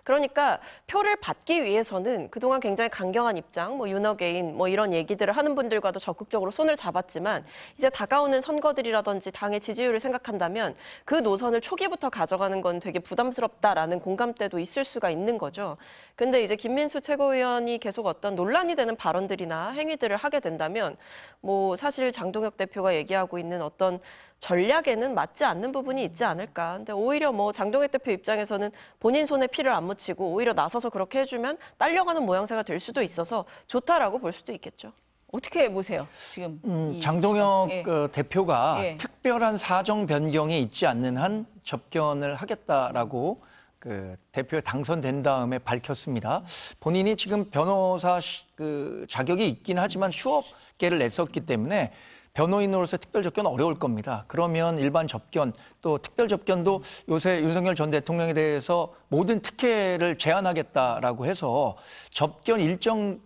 그러니까 표를 받기 위해서는 그동안 굉장히 강경한 입장, 뭐 윤어게인 뭐 이런 얘기들을 하는 분들과도 적극적으로 손을 잡았지만 이제 다가오는 선거들이라든지 당의 지지율을 생각한다면 그 노선을 초기부터 가져가는 건 되게 부담스럽다라는 공감대도 있을 수가 있는 거죠. 근데 이제 김민수 최고위원이 계속 어떤 논란이 되는 발언들이나 행위들을 하게 된다면 뭐 사실 장동혁 대표가 얘기하고 있는 어떤 전략에는 맞지 않는 부분이 있지 않을까. 근데 오히려 뭐 장동혁 대표 입장에서는 본인 손에 피를 안 묻히고 오히려 나서서 그렇게 해주면 딸려가는 모양새가 될 수도 있어서 좋다라고 볼 수도 있겠죠. 어떻게 보세요? 지금 장동혁 예. 대표가 예. 특별한 사정 변경이 있지 않는 한 접견을 하겠다라고 그 대표에 당선된 다음에 밝혔습니다. 본인이 지금 변호사 자격이 있긴 하지만 휴업계를 냈었기 때문에 변호인으로서 특별 접견 어려울 겁니다. 그러면 일반 접견 또 특별 접견도 요새 윤석열 전 대통령에 대해서 모든 특혜를 제한하겠다라고 해서 접견 일정을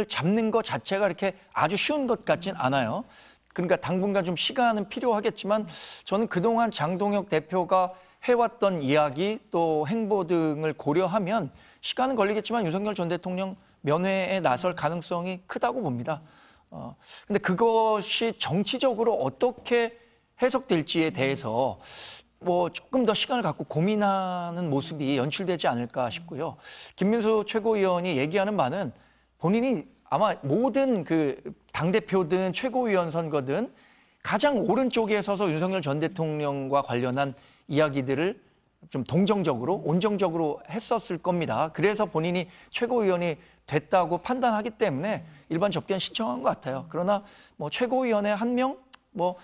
잡는 것 자체가 이렇게 아주 쉬운 것 같진 않아요. 그러니까 당분간 좀 시간은 필요하겠지만 저는 그동안 장동혁 대표가 해왔던 이야기 또 행보 등을 고려하면 시간은 걸리겠지만 윤석열 전 대통령 면회에 나설 가능성이 크다고 봅니다. 근데 그것이 정치적으로 어떻게 해석될지에 대해서 뭐 조금 더 시간을 갖고 고민하는 모습이 연출되지 않을까 싶고요. 김민수 최고위원이 얘기하는 바는 본인이 아마 모든 그 당대표든 최고위원 선거든 가장 오른쪽에 서서 윤석열 전 대통령과 관련한 이야기들을 좀 동정적으로 온정적으로 했었을 겁니다. 그래서 본인이 최고위원이 됐다고 판단하기 때문에 일반 접견 신청한 것 같아요. 그러나 뭐 최고위원회 1명, 뭐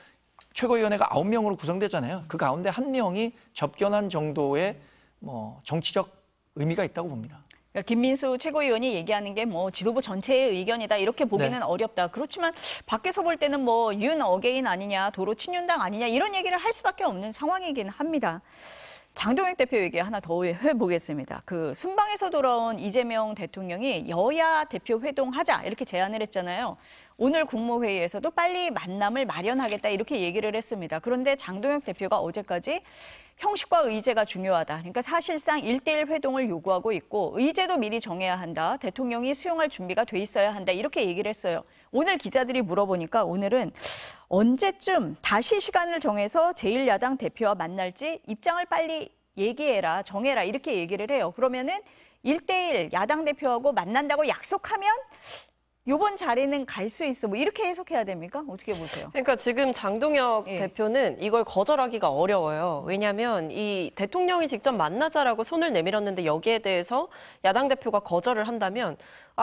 최고위원회가 9명으로 구성되잖아요. 그 가운데 1명이 접견한 정도의 뭐 정치적 의미가 있다고 봅니다. 그러니까 김민수 최고위원이 얘기하는 게 뭐 지도부 전체의 의견이다 이렇게 보기는 네. 어렵다. 그렇지만 밖에서 볼 때는 뭐 윤 어게인 아니냐, 도로 친윤당 아니냐 이런 얘기를 할 수밖에 없는 상황이긴 합니다. 장동혁 대표 얘기 하나 더 해보겠습니다. 그 순방에서 돌아온 이재명 대통령이 여야 대표 회동하자 이렇게 제안을 했잖아요. 오늘 국무회의에서도 빨리 만남을 마련하겠다 이렇게 얘기를 했습니다. 그런데 장동혁 대표가 어제까지 형식과 의제가 중요하다. 그러니까 사실상 1대1 회동을 요구하고 있고 의제도 미리 정해야 한다. 대통령이 수용할 준비가 돼 있어야 한다. 이렇게 얘기를 했어요. 오늘 기자들이 물어보니까 오늘은 언제쯤 다시 시간을 정해서 제1야당 대표와 만날지 입장을 빨리 얘기해라, 정해라 이렇게 얘기를 해요. 그러면은 1대1 야당 대표하고 만난다고 약속하면 이번 자리는 갈 수 있어. 뭐 이렇게 해석해야 됩니까? 어떻게 보세요? 그러니까 지금 장동혁 예. 대표는 이걸 거절하기가 어려워요. 왜냐하면 이 대통령이 직접 만나자라고 손을 내밀었는데 여기에 대해서 야당 대표가 거절을 한다면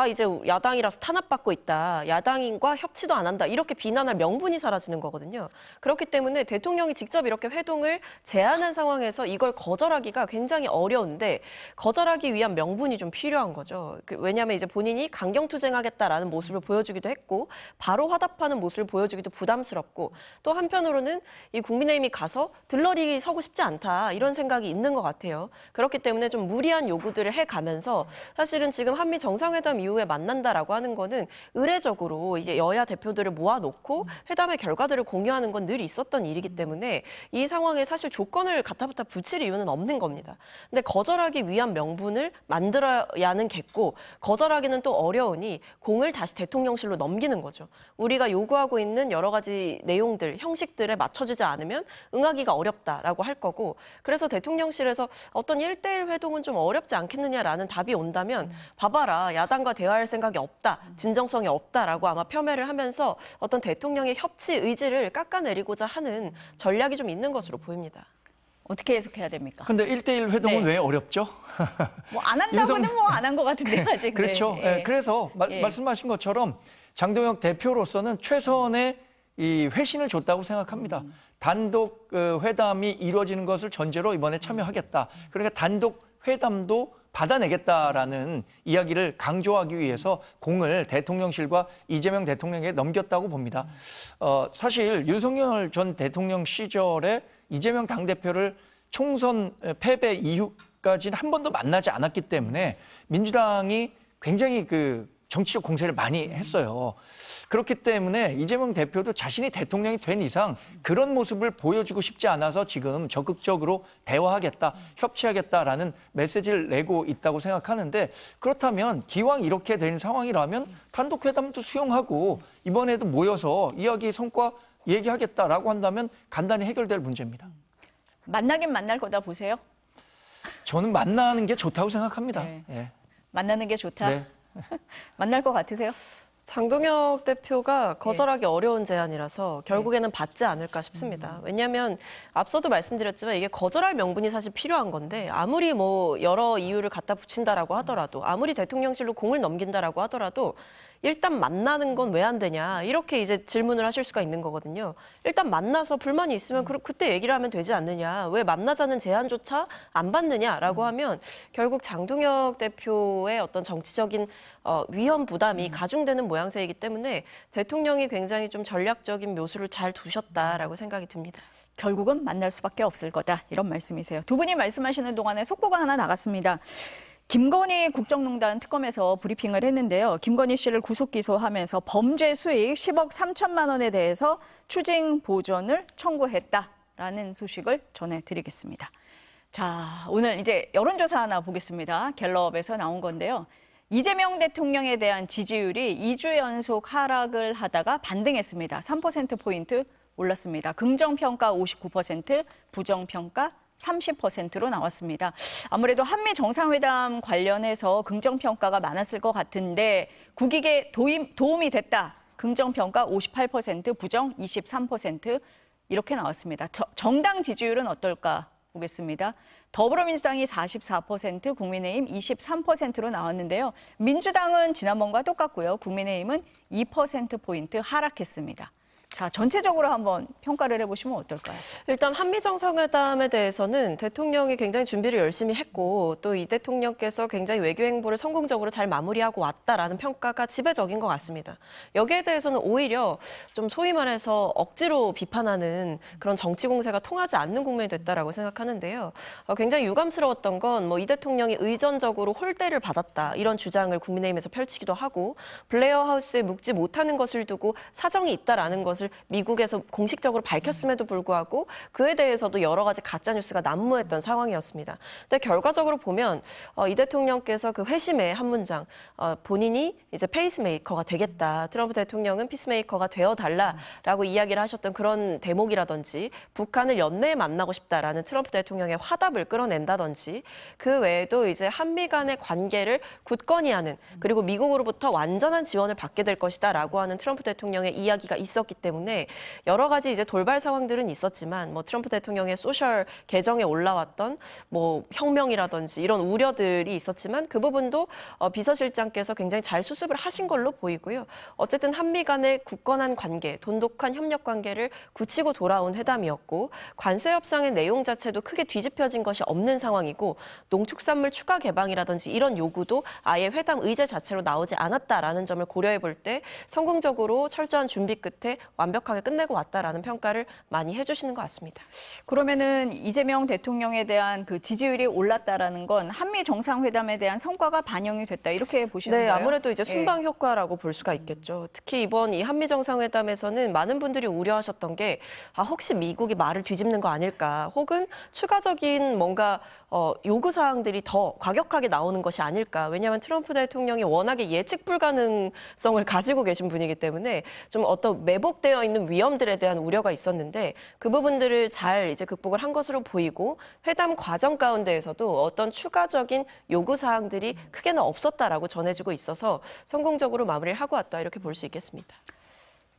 이제 야당이라서 탄압받고 있다. 야당인과 협치도 안 한다. 이렇게 비난할 명분이 사라지는 거거든요. 그렇기 때문에 대통령이 직접 이렇게 회동을 제안한 상황에서 이걸 거절하기가 굉장히 어려운데 거절하기 위한 명분이 좀 필요한 거죠. 왜냐하면 이제 본인이 강경투쟁하겠다라는 하는 모습을 보여주기도 했고 바로 화답하는 모습을 보여주기도 부담스럽고 또 한편으로는 이 국민의힘이 가서 들러리 서고 싶지 않다 이런 생각이 있는 것 같아요. 그렇기 때문에 좀 무리한 요구들을 해가면서 사실은 지금 한미 정상회담 이후에 만난다라고 하는 거는 의례적으로 이제 여야 대표들을 모아놓고 회담의 결과들을 공유하는 건 늘 있었던 일이기 때문에 이 상황에 사실 조건을 갖다붙어 붙일 이유는 없는 겁니다. 근데 거절하기 위한 명분을 만들어야 하는 겠고 거절하기는 또 어려우니 공을 다시 대통령실로 넘기는 거죠. 우리가 요구하고 있는 여러 가지 내용들, 형식들에 맞춰주지 않으면 응하기가 어렵다라고 할 거고 그래서 대통령실에서 어떤 1대1 회동은 좀 어렵지 않겠느냐라는 답이 온다면 봐봐라 야당과 대화할 생각이 없다, 진정성이 없다라고 아마 폄훼를 하면서 어떤 대통령의 협치 의지를 깎아내리고자 하는 전략이 좀 있는 것으로 보입니다. 어떻게 해석해야 됩니까? 근데 1대1 회동은 네. 왜 어렵죠? 뭐 안 한다고는 뭐 안 한 것 같은데 아직. 그렇죠. 네. 네, 그래서 예. 말씀하신 것처럼 장동혁 대표로서는 최선의 이 회신을 줬다고 생각합니다. 단독 회담이 이루어지는 것을 전제로 이번에 참여하겠다. 그러니까 단독 회담도 받아내겠다라는 이야기를 강조하기 위해서 공을 대통령실과 이재명 대통령에게 넘겼다고 봅니다. 사실 윤석열 전 대통령 시절에 이재명 당대표를 총선 패배 이후까지는 한 번도 만나지 않았기 때문에 민주당이 굉장히 그 정치적 공세를 많이 했어요. 그렇기 때문에 이재명 대표도 자신이 대통령이 된 이상 그런 모습을 보여주고 싶지 않아서 지금 적극적으로 대화하겠다, 협치하겠다라는 메시지를 내고 있다고 생각하는데 그렇다면 기왕 이렇게 된 상황이라면 단독 회담도 수용하고 이번에도 모여서 이야기 성과 얘기하겠다라고 한다면 간단히 해결될 문제입니다. 만나긴 만날 거다 보세요? 저는 만나는 게 좋다고 생각합니다. 네. 예. 만나는 게 좋다? 네. 만날 것 같으세요? 장동혁 대표가 거절하기 어려운 제안이라서 결국에는 받지 않을까 싶습니다. 왜냐하면 앞서도 말씀드렸지만 이게 거절할 명분이 사실 필요한 건데 아무리 뭐 여러 이유를 갖다 붙인다라고 하더라도 아무리 대통령실로 공을 넘긴다라고 하더라도 일단 만나는 건 왜 안 되냐 이렇게 이제 질문을 하실 수가 있는 거거든요. 일단 만나서 불만이 있으면 그때 얘기를 하면 되지 않느냐. 왜 만나자는 제안조차 안 받느냐라고 하면 결국 장동혁 대표의 어떤 정치적인 위험 부담이 가중되는 모양새이기 때문에 대통령이 굉장히 좀 전략적인 묘수를 잘 두셨다라고 생각이 듭니다. 결국은 만날 수밖에 없을 거다. 이런 말씀이세요. 두 분이 말씀하시는 동안에 속보가 하나 나갔습니다. 김건희 국정농단 특검에서 브리핑을 했는데요. 김건희 씨를 구속 기소하면서 범죄 수익 10억 3천만 원에 대해서 추징 보전을 청구했다라는 소식을 전해드리겠습니다. 자, 오늘 이제 여론조사 하나 보겠습니다. 갤럽에서 나온 건데요. 이재명 대통령에 대한 지지율이 2주 연속 하락을 하다가 반등했습니다. 3%포인트 올랐습니다. 긍정평가 59%, 부정평가 30%로 나왔습니다. 아무래도 한미 정상회담 관련해서 긍정평가가 많았을 것 같은데 국익에 도움이 됐다. 긍정평가 58%, 부정 23% 이렇게 나왔습니다. 정당 지지율은 어떨까 보겠습니다. 더불어민주당이 44%, 국민의힘 23%로 나왔는데요. 민주당은 지난번과 똑같고요. 국민의힘은 2%포인트 하락했습니다. 자, 전체적으로 한번 평가를 해보시면 어떨까요? 일단 한미 정상회담에 대해서는 대통령이 굉장히 준비를 열심히 했고 또 이 대통령께서 굉장히 외교 행보를 성공적으로 잘 마무리하고 왔다라는 평가가 지배적인 것 같습니다. 여기에 대해서는 오히려 좀 소위 말해서 억지로 비판하는 그런 정치 공세가 통하지 않는 국면이 됐다라고 생각하는데요. 굉장히 유감스러웠던 건 뭐 이 대통령이 의전적으로 홀대를 받았다 이런 주장을 국민의힘에서 펼치기도 하고 블레어 하우스에 묵지 못하는 것을 두고 사정이 있다라는 것을 미국에서 공식적으로 밝혔음에도 불구하고 그에 대해서도 여러 가지 가짜뉴스가 난무했던 상황이었습니다. 근데 결과적으로 보면 이 대통령께서 그 회심의 한 문장 본인이 이제 페이스메이커가 되겠다. 트럼프 대통령은 피스메이커가 되어달라라고 이야기를 하셨던 그런 대목이라든지 북한을 연내에 만나고 싶다라는 트럼프 대통령의 화답을 끌어낸다든지 그 외에도 이제 한미 간의 관계를 굳건히 하는 그리고 미국으로부터 완전한 지원을 받게 될 것이다라고 하는 트럼프 대통령의 이야기가 있었기 때문에 때문에 여러 가지 이제 돌발 상황들은 있었지만 뭐 트럼프 대통령의 소셜 계정에 올라왔던 뭐 혁명이라든지 이런 우려들이 있었지만 그 부분도 비서실장께서 굉장히 잘 수습을 하신 걸로 보이고요. 어쨌든 한미 간의 굳건한 관계, 돈독한 협력 관계를 굳히고 돌아온 회담이었고 관세 협상의 내용 자체도 크게 뒤집혀진 것이 없는 상황이고 농축산물 추가 개방이라든지 이런 요구도 아예 회담 의제 자체로 나오지 않았다라는 점을 고려해 볼 때 성공적으로 철저한 준비 끝에 완벽하게 끝내고 왔다라는 평가를 많이 해주시는 것 같습니다. 그러면은 이재명 대통령에 대한 그 지지율이 올랐다라는 건 한미 정상회담에 대한 성과가 반영이 됐다 이렇게 보시는 네, 거예요? 아무래도 이제 순방 효과라고 볼 수가 있겠죠. 특히 이번 이 한미 정상회담에서는 많은 분들이 우려하셨던 게 혹시 미국이 말을 뒤집는 거 아닐까, 혹은 추가적인 뭔가 요구 사항들이 더 과격하게 나오는 것이 아닐까. 왜냐하면 트럼프 대통령이 워낙에 예측 불가능성을 가지고 계신 분이기 때문에 좀 어떤 매복되어 있는 위험들에 대한 우려가 있었는데 그 부분들을 잘 이제 극복을 한 것으로 보이고 회담 과정 가운데에서도 어떤 추가적인 요구 사항들이 크게는 없었다라고 전해지고 있어서 성공적으로 마무리를 하고 왔다 이렇게 볼 수 있겠습니다.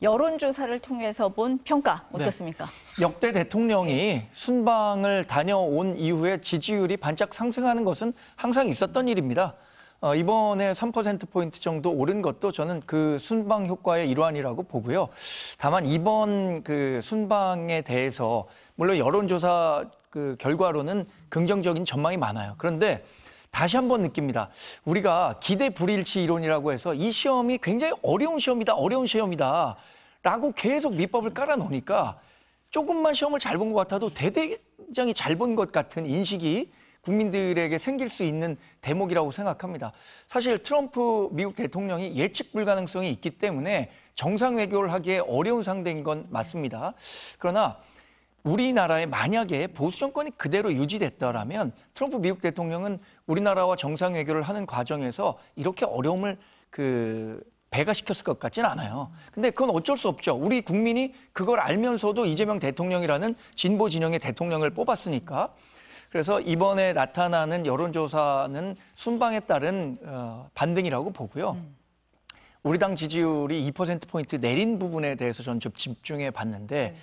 여론조사를 통해서 본 평가 어떻습니까? 네. 역대 대통령이 순방을 다녀온 이후에 지지율이 반짝 상승하는 것은 항상 있었던 일입니다. 이번에 3%포인트 정도 오른 것도 저는 그 순방 효과의 일환이라고 보고요. 다만 이번 그 순방에 대해서 물론 여론조사 그 결과로는 긍정적인 전망이 많아요. 그런데 다시 한번 느낍니다. 우리가 기대 불일치 이론이라고 해서 이 시험이 굉장히 어려운 시험이다 라고 계속 밑밥을 깔아놓으니까 조금만 시험을 잘 본 것 같아도 대대장이 잘 본 것 같은 인식이 국민들에게 생길 수 있는 대목이라고 생각합니다. 사실 트럼프 미국 대통령이 예측 불가능성이 있기 때문에 정상 외교를 하기에 어려운 상대인 건 맞습니다. 그러나 우리나라에 만약에 보수 정권이 그대로 유지됐더라면 트럼프 미국 대통령은 우리나라와 정상 외교를 하는 과정에서 이렇게 어려움을 배가시켰을 것 같지는 않아요. 근데 그건 어쩔 수 없죠. 우리 국민이 그걸 알면서도 이재명 대통령이라는 진보 진영의 대통령을 뽑았으니까. 그래서 이번에 나타나는 여론조사는 순방에 따른 반등이라고 보고요. 우리 당 지지율이 2%포인트 내린 부분에 대해서 저는 좀 집중해 봤는데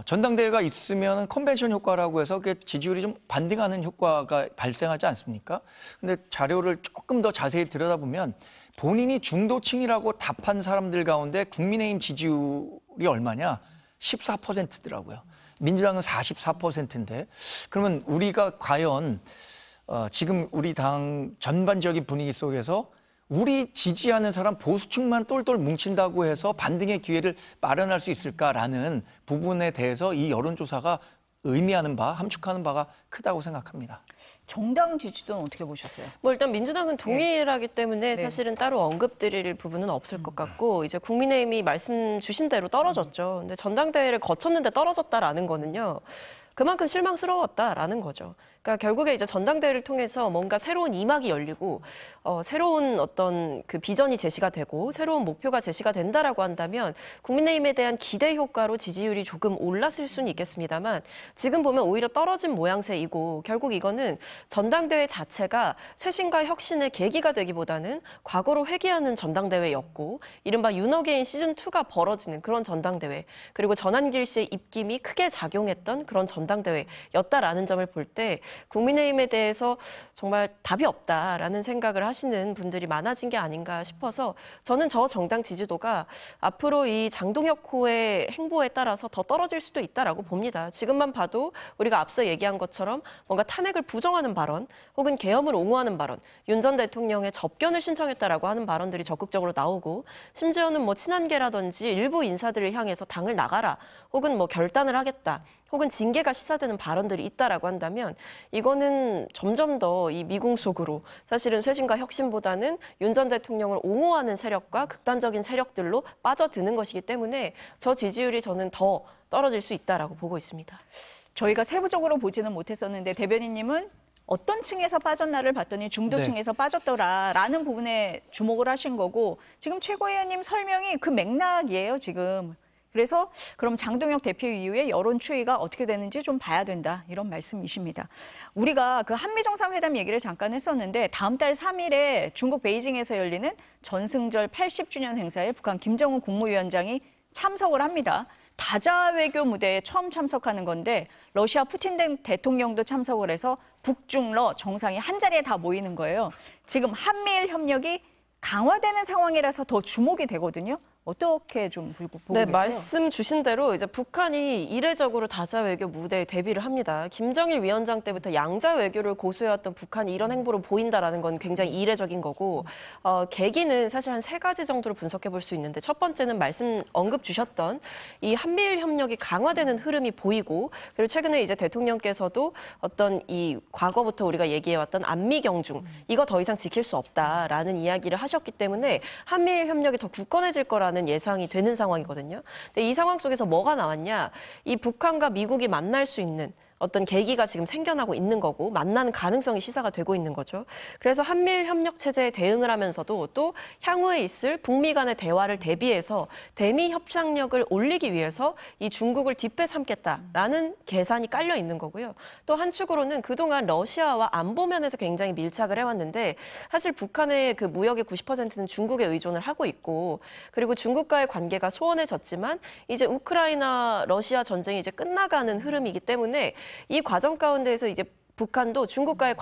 전당대회가 있으면 컨벤션 효과라고 해서 그 지지율이 좀 반등하는 효과가 발생하지 않습니까? 근데 자료를 조금 더 자세히 들여다보면 본인이 중도층이라고 답한 사람들 가운데 국민의힘 지지율이 얼마냐? 14%더라고요. 민주당은 44%인데 그러면 우리가 과연 지금 우리 당 전반적인 분위기 속에서 우리 지지하는 사람 보수층만 똘똘 뭉친다고 해서 반등의 기회를 마련할 수 있을까라는 부분에 대해서 이 여론조사가 의미하는 바, 함축하는 바가 크다고 생각합니다. 정당 지지도는 어떻게 보셨어요? 뭐 일단 민주당은 동일하기 때문에 네. 사실은 따로 언급드릴 부분은 없을 것 같고 이제 국민의힘이 말씀 주신 대로 떨어졌죠. 근데 전당대회를 거쳤는데 떨어졌다라는 거는요. 그만큼 실망스러웠다라는 거죠. 그러니까 결국에 이제 전당대회를 통해서 뭔가 새로운 이막이 열리고 새로운 어떤 그 비전이 제시가 되고 새로운 목표가 제시가 된다라고 한다면 국민의힘에 대한 기대 효과로 지지율이 조금 올랐을 수는 있겠습니다만 지금 보면 오히려 떨어진 모양새이고 결국 이거는 전당대회 자체가 쇄신과 혁신의 계기가 되기보다는 과거로 회귀하는 전당대회였고 이른바 윤어게인 시즌2가 벌어지는 그런 전당대회 그리고 전한길 씨의 입김이 크게 작용했던 그런 전당대회였다라는 점을 볼 때 국민의힘에 대해서 정말 답이 없다라는 생각을 하시는 분들이 많아진 게 아닌가 싶어서 저는 저 정당 지지도가 앞으로 이 장동혁 호의 행보에 따라서 더 떨어질 수도 있다라고 봅니다. 지금만 봐도 우리가 앞서 얘기한 것처럼 뭔가 탄핵을 부정하는 발언 혹은 계엄을 옹호하는 발언, 윤 전 대통령의 접견을 신청했다라고 하는 발언들이 적극적으로 나오고 심지어는 뭐 친한계라든지 일부 인사들을 향해서 당을 나가라 혹은 뭐 결단을 하겠다. 혹은 징계가 시사되는 발언들이 있다라고 한다면 이거는 점점 더 이 미궁 속으로 사실은 쇄신과 혁신보다는 윤 전 대통령을 옹호하는 세력과 극단적인 세력들로 빠져드는 것이기 때문에 저 지지율이 저는 더 떨어질 수 있다라고 보고 있습니다. 저희가 세부적으로 보지는 못했었는데 대변인님은 어떤 층에서 빠졌나를 봤더니 중도층에서 빠졌더라라는 부분에 주목을 하신 거고 지금 최고위원님 설명이 그 맥락이에요, 지금. 그래서 그럼 장동혁 대표 이후에 여론 추이가 어떻게 되는지 좀 봐야 된다 이런 말씀이십니다. 우리가 그 한미 정상회담 얘기를 잠깐 했었는데 다음 달 3일에 중국 베이징에서 열리는 전승절 80주년 행사에 북한 김정은 국무위원장이 참석을 합니다. 다자 외교 무대에 처음 참석하는 건데 러시아 푸틴 대통령도 참석을 해서 북중러 정상이 한자리에 다 모이는 거예요. 지금 한미일 협력이 강화되는 상황이라서 더 주목이 되거든요. 어떻게 좀 보고 네, 계세요? 말씀 주신 대로 이제 북한이 이례적으로 다자 외교 무대에 데뷔를 합니다. 김정일 위원장 때부터 양자 외교를 고수해왔던 북한이 이런 행보를 보인다라는 건 굉장히 이례적인 거고 계기는 사실 한 3가지 정도로 분석해 볼 수 있는데 첫 번째는 말씀 언급 주셨던 이 한미일 협력이 강화되는 흐름이 보이고 그리고 최근에 이제 대통령께서도 어떤 이 과거부터 우리가 얘기해왔던 안미 경중 이거 더 이상 지킬 수 없다라는 이야기를 하셨기 때문에 한미일 협력이 더 굳건해질 거라는 예상이 되는 상황이거든요. 근데 이 상황 속에서 뭐가 나왔냐? 이 북한과 미국이 만날 수 있는 어떤 계기가 지금 생겨나고 있는 거고 만나는 가능성이 시사가 되고 있는 거죠. 그래서 한미일 협력 체제에 대응을 하면서도 또 향후에 있을 북미 간의 대화를 대비해서 대미 협상력을 올리기 위해서 이 중국을 뒷배 삼겠다라는 계산이 깔려 있는 거고요. 또 한축으로는 그동안 러시아와 안보 면에서 굉장히 밀착을 해왔는데 사실 북한의 그 무역의 90%는 중국에 의존을 하고 있고 그리고 중국과의 관계가 소원해졌지만 이제 우크라이나 러시아 전쟁이 이제 끝나가는 흐름이기 때문에 이 과정 가운데에서 이제 북한도 중국과의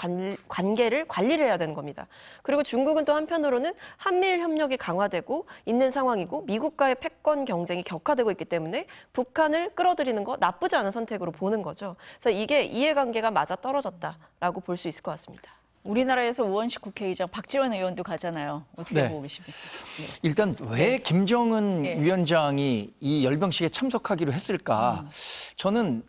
관계를 관리를 해야 되는 겁니다. 그리고 중국은 또 한편으로는 한미일 협력이 강화되고 있는 상황이고 미국과의 패권 경쟁이 격화되고 있기 때문에 북한을 끌어들이는 거 나쁘지 않은 선택으로 보는 거죠. 그래서 이게 이해관계가 맞아 떨어졌다라고 볼 수 있을 것 같습니다. 우리나라에서 우원식 국회의장 박지원 의원도 가잖아요. 어떻게 네. 보고 계십니까? 네. 일단 왜 김정은 위원장이 이 열병식에 참석하기로 했을까? 저는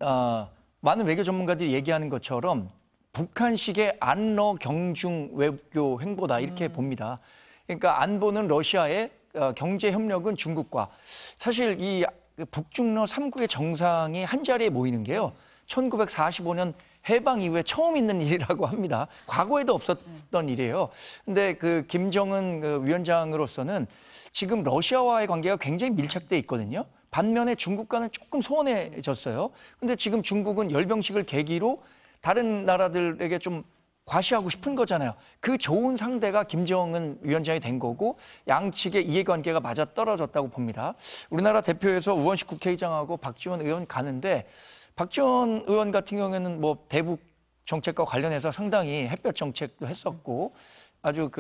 많은 외교 전문가들이 얘기하는 것처럼 북한식의 안러 경중 외교 행보다 이렇게 봅니다. 그러니까 안보는 러시아의 경제 협력은 중국과 사실 이 북중러 3국의 정상이 한자리에 모이는 게요. 1945년 해방 이후에 처음 있는 일이라고 합니다. 과거에도 없었던 일이에요. 근데 그 김정은 그 위원장으로서는 지금 러시아와의 관계가 굉장히 밀착돼 있거든요. 반면에 중국과는 조금 소원해졌어요. 근데 지금 중국은 열병식을 계기로 다른 나라들에게 좀 과시하고 싶은 거잖아요. 그 좋은 상대가 김정은 위원장이 된 거고 양측의 이해관계가 맞아떨어졌다고 봅니다. 우리나라 대표에서 우원식 국회의장하고 박지원 의원 가는데 박지원 의원 같은 경우에는 뭐 대북 정책과 관련해서 상당히 햇볕 정책도 했었고 아주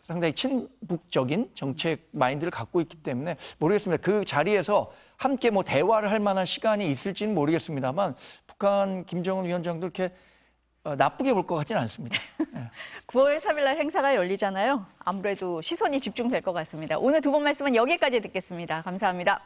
상당히 친북적인 정책 마인드를 갖고 있기 때문에 모르겠습니다. 그 자리에서 함께 뭐 대화를 할 만한 시간이 있을지는 모르겠습니다만 북한 김정은 위원장도 이렇게 나쁘게 볼 것 같지는 않습니다. 9월 3일 날 행사가 열리잖아요. 아무래도 시선이 집중될 것 같습니다. 오늘 두 분 말씀은 여기까지 듣겠습니다. 감사합니다.